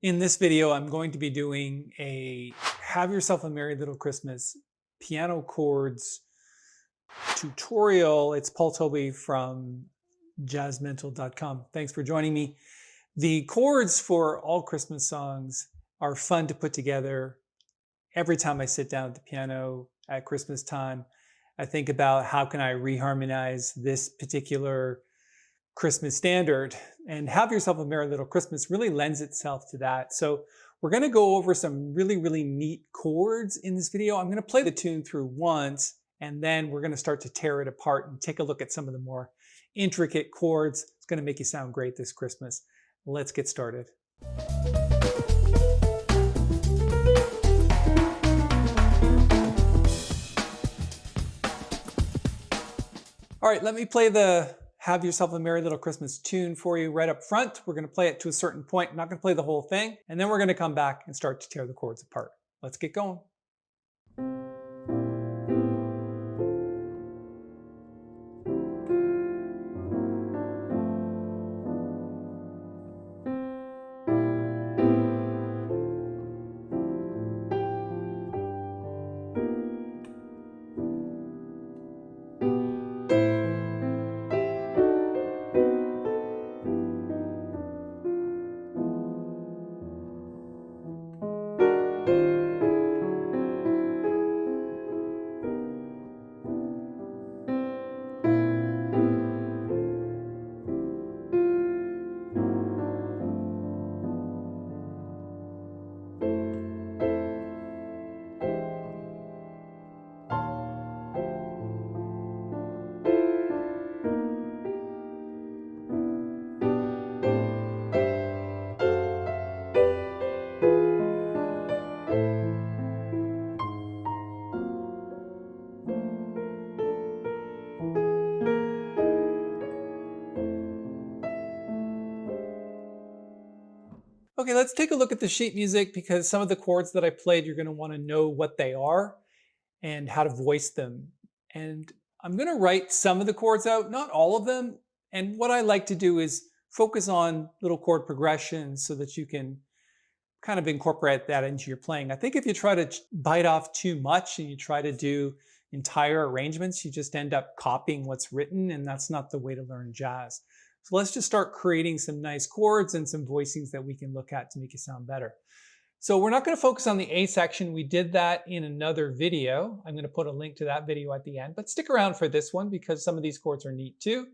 In this video, I'm going to be doing a Have Yourself a Merry Little Christmas piano chords tutorial. It's Paul Tobey from Jazzmentl.com. Thanks for joining me. The chords for all Christmas songs are fun to put together. Every time I sit down at the piano at Christmas time, I think about how can I reharmonize this particular Christmas standard, and Have Yourself a Merry Little Christmas really lends itself to that. So we're going to go over some really neat chords in this video. I'm going to play the tune through once, and then we're going to start to tear it apart and take a look at some of the more intricate chords. It's going to make you sound great this Christmas. Let's get started. All right, let me play the Have Yourself a Merry Little Christmas tune for you right up front. We're going to play it to a certain point. I'm not going to play the whole thing. And then we're going to come back and start to tear the chords apart. Let's get going. Okay, let's take a look at the sheet music, because some of the chords that I played, you're going to want to know what they are and how to voice them. And I'm going to write some of the chords out, not all of them. And what I like to do is focus on little chord progressions so that you can kind of incorporate that into your playing. I think if you try to bite off too much and you try to do entire arrangements, you just end up copying what's written, and that's not the way to learn jazz. So let's just start creating some nice chords and some voicings that we can look at to make it sound better. So we're not going to focus on the A section. We did that in another video. I'm going to put a link to that video at the end, but stick around for this one because some of these chords are neat too.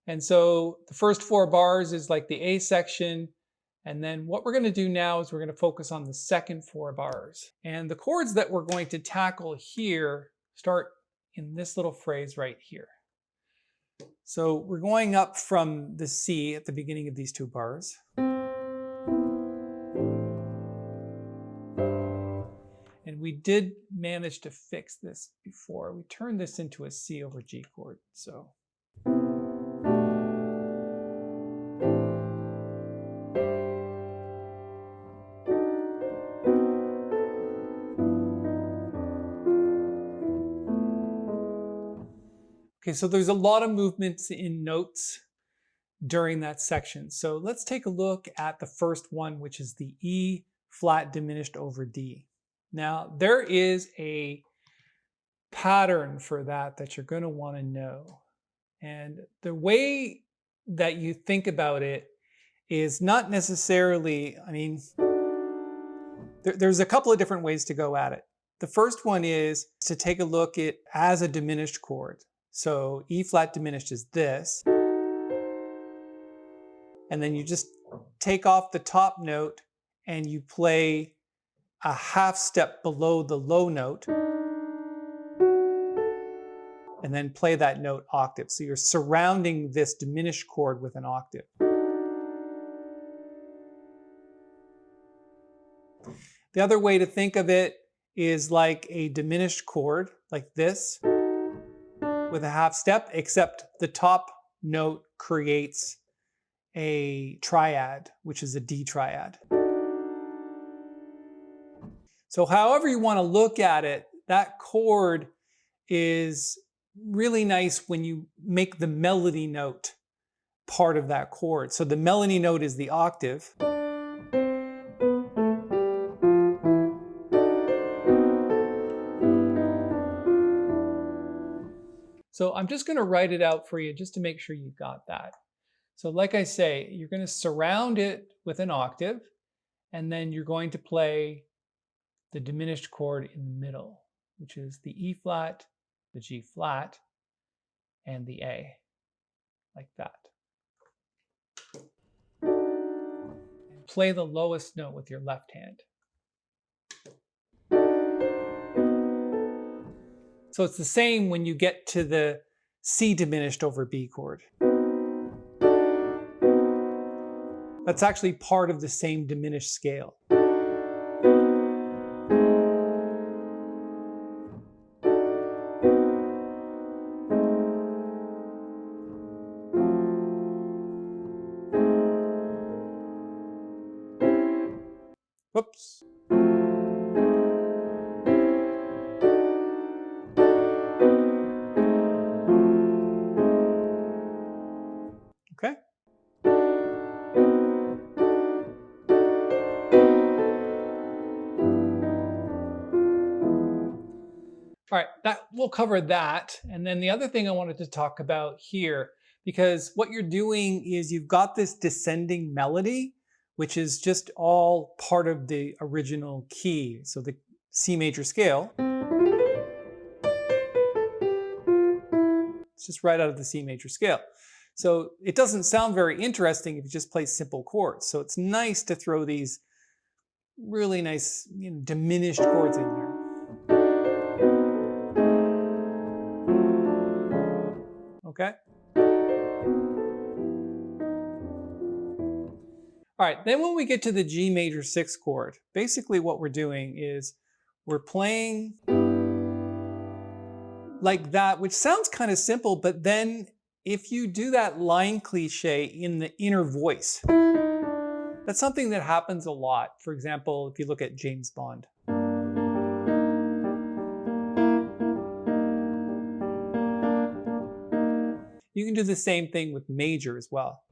And so the first 4 bars is like the A section. And then what we're going to do now is we're going to focus on the second 4 bars. And the chords that we're going to tackle here start in this little phrase right here. So we're going up from the C at the beginning of these 2 bars. And we did manage to fix this before. We turned this into a C over G chord. So okay, so there's a lot of movements in notes during that section. So let's take a look at the first one, which is the E flat diminished over D. Now, there is a pattern for that you're going to want to know. And the way that you think about it is not necessarily, there's a couple of different ways to go at it. The first one is to take a look at it as a diminished chord. So E flat diminished is this. And then you just take off the top note and you play a half step below the low note. And then play that note octave. So you're surrounding this diminished chord with an octave. The other way to think of it is like a diminished chord, like this, with a half step, except the top note creates a triad, which is a D triad. So however you want to look at it, that chord is really nice when you make the melody note part of that chord. So the melody note is the octave. So I'm just going to write it out for you just to make sure you got that. So like I say, you're going to surround it with an octave, and then you're going to play the diminished chord in the middle, which is the E flat, the G flat, and the A, like that. And play the lowest note with your left hand. So it's the same when you get to the C diminished over B chord. That's actually part of the same diminished scale. Whoops. Okay. All right, we'll cover that. And then the other thing I wanted to talk about here, because what you're doing is you've got this descending melody, which is just all part of the original key. So the C major scale. It's just right out of the C major scale. So it doesn't sound very interesting if you just play simple chords. So it's nice to throw these really nice, diminished chords in there. Okay. All right, then when we get to the G major 6th chord, basically what we're doing is we're playing like that, which sounds kind of simple, but then if you do that line cliche in the inner voice, that's something that happens a lot. For example, if you look at James Bond. You can do the same thing with major as well.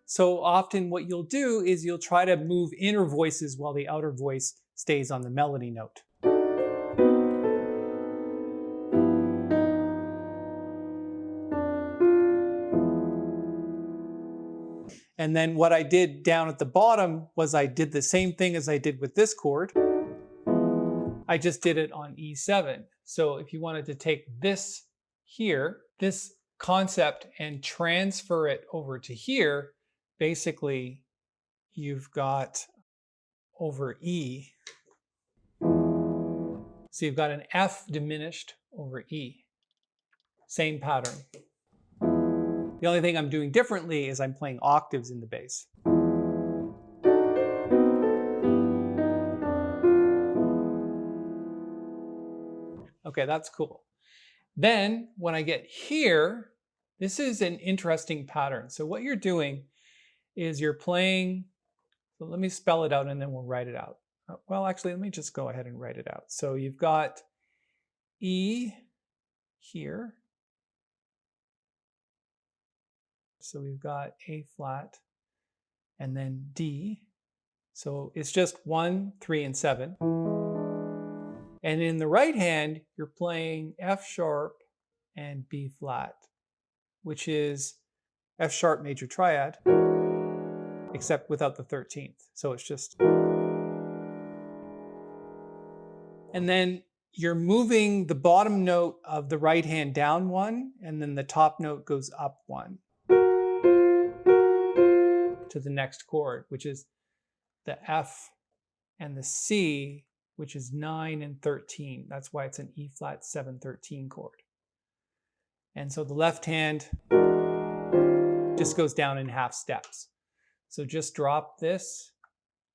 So often what you'll do is you'll try to move inner voices while the outer voice stays on the melody note. And then what I did down at the bottom was I did the same thing as I did with this chord. I just did it on E7. So if you wanted to take this here, this concept, and transfer it over to here, basically you've got over E. So you've got an F diminished over E. Same pattern. The only thing I'm doing differently is I'm playing octaves in the bass. Okay, that's cool. Then when I get here, this is an interesting pattern. So what you're doing is you're playing, so let me spell it out and then we'll write it out. Well, actually, let me just go ahead and write it out. So you've got E here. So we've got A flat and then D. So it's just 1, 3, and 7. And in the right hand, you're playing F sharp and B flat, which is F sharp major triad, except without the 13th. So it's just. And then you're moving the bottom note of the right hand down 1, and then the top note goes up 1 to the next chord, which is the F and the C, which is 9 and 13. That's why it's an E flat 7 13 chord. And so the left hand just goes down in half steps. So just drop this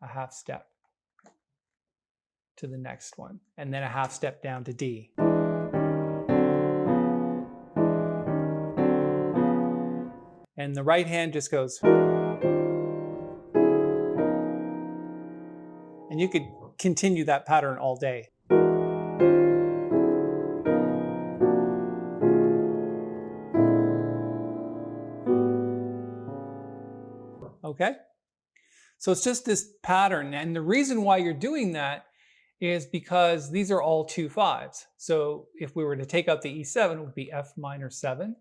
a half step to the next one, and then a half step down to D. And the right hand just goes. And you could continue that pattern all day. Okay? So it's just this pattern. And the reason why you're doing that is because these are all 2/5s. So if we were to take out the E7, it would be F minor 7.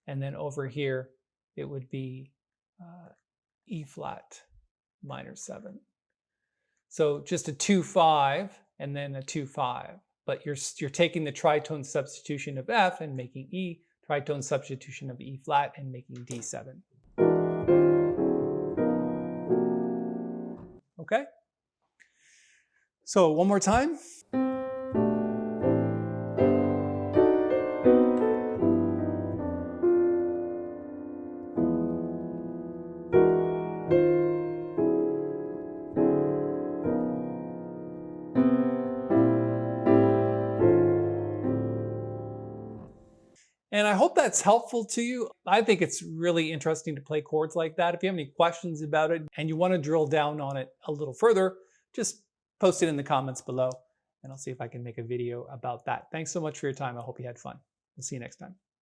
And then over here, it would be E flat minor 7. So just a 2/5 and then a 2/5. But you're taking the tritone substitution of F and making E, tritone substitution of E flat and making D7. Okay? So one more time. And I hope that's helpful to you. I think it's really interesting to play chords like that. If you have any questions about it and you want to drill down on it a little further, just post it in the comments below and I'll see if I can make a video about that. Thanks so much for your time. I hope you had fun. We'll see you next time.